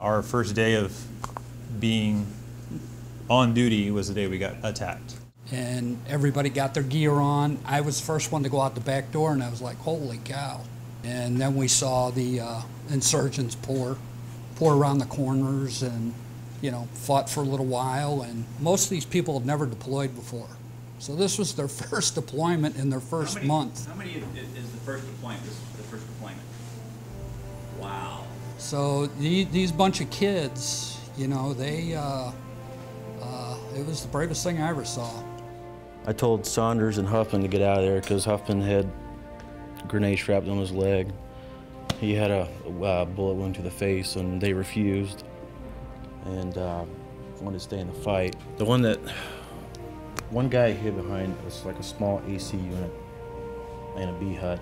Our first day of being on duty was the day we got attacked. And everybody got their gear on. I was the first one to go out the back door, and I was like, holy cow. And then we saw the insurgents pour around the corners and, fought for a little while. And most of these people had never deployed before. So this was their first deployment in their first month. How many is the first deployment? This is the first deployment. Wow. So these bunch of kids, it was the bravest thing I ever saw. I told Saunders and Huffman to get out of there because Huffman had grenade strapped on his leg. He had a bullet wound to the face, and they refused and wanted to stay in the fight. One guy hid behind us like a small AC unit and a B hut,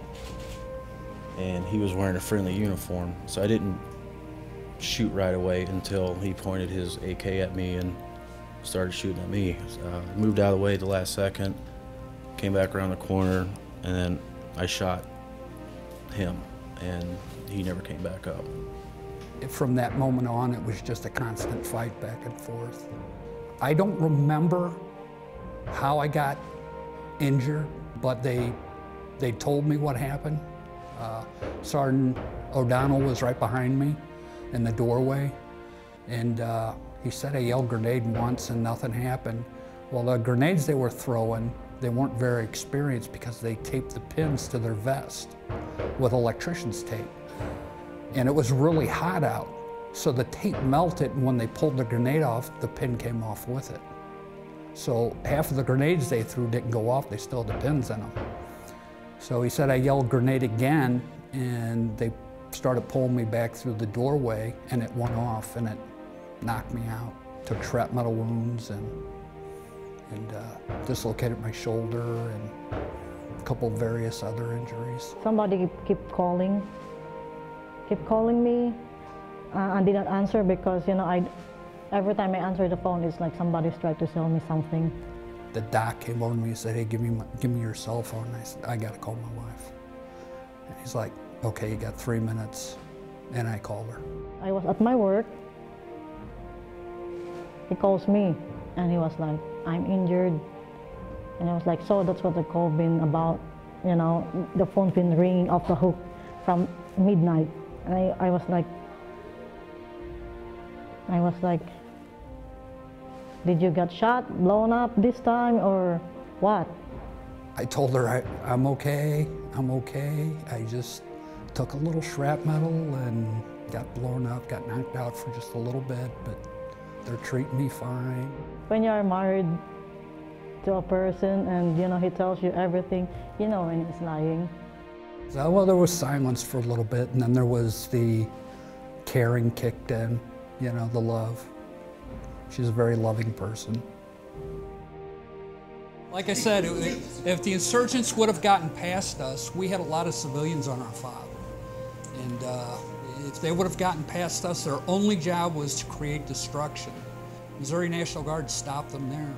and he was wearing a friendly uniform, so I didn't shoot right away until he pointed his AK at me and started shooting at me. Moved out of the way at the last second, came back around the corner, and then I shot him, and he never came back up. From that moment on, it was just a constant fight back and forth. I don't remember how I got injured, but they told me what happened. Sergeant O'Donnell was right behind me in the doorway, and he said I yelled grenade once and nothing happened. Well, the grenades they were throwing, they weren't very experienced because they taped the pins to their vest with electrician's tape. And it was really hot out, so the tape melted, and when they pulled the grenade off, the pin came off with it. So half of the grenades they threw didn't go off, they still had the pins in them. So he said I yelled grenade again, and they started pulling me back through the doorway, and it went off, and it knocked me out. Took shrapnel wounds and dislocated my shoulder and a couple of various other injuries. Somebody kept calling me. I did not answer because, every time I answer the phone, it's like somebody's trying to sell me something. The doc came over to me and said, hey, give me your cell phone. And I said, I gotta call my wife. And he's like, okay, you got 3 minutes. And I called her. I was at my work. He calls me, and he was like, I'm injured. And I was like, so that's what the call been about. The phone's been ringing off the hook from midnight. And I was like, did you get shot, blown up this time, or what? I told her I'm okay. I just took a little shrapnel and got blown up, got knocked out for just a little bit, but they're treating me fine. When you're married to a person and he tells you everything, when he's lying. So, well, there was silence for a little bit, and then there was the caring kicked in, the love. She's a very loving person. Like I said, if the insurgents would have gotten past us, we had a lot of civilians on our file. And if they would have gotten past us, their only job was to create destruction. Missouri National Guard stopped them there.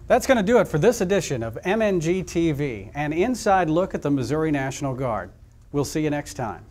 That's going to do it for this edition of MNG TV, an inside look at the Missouri National Guard. We'll see you next time.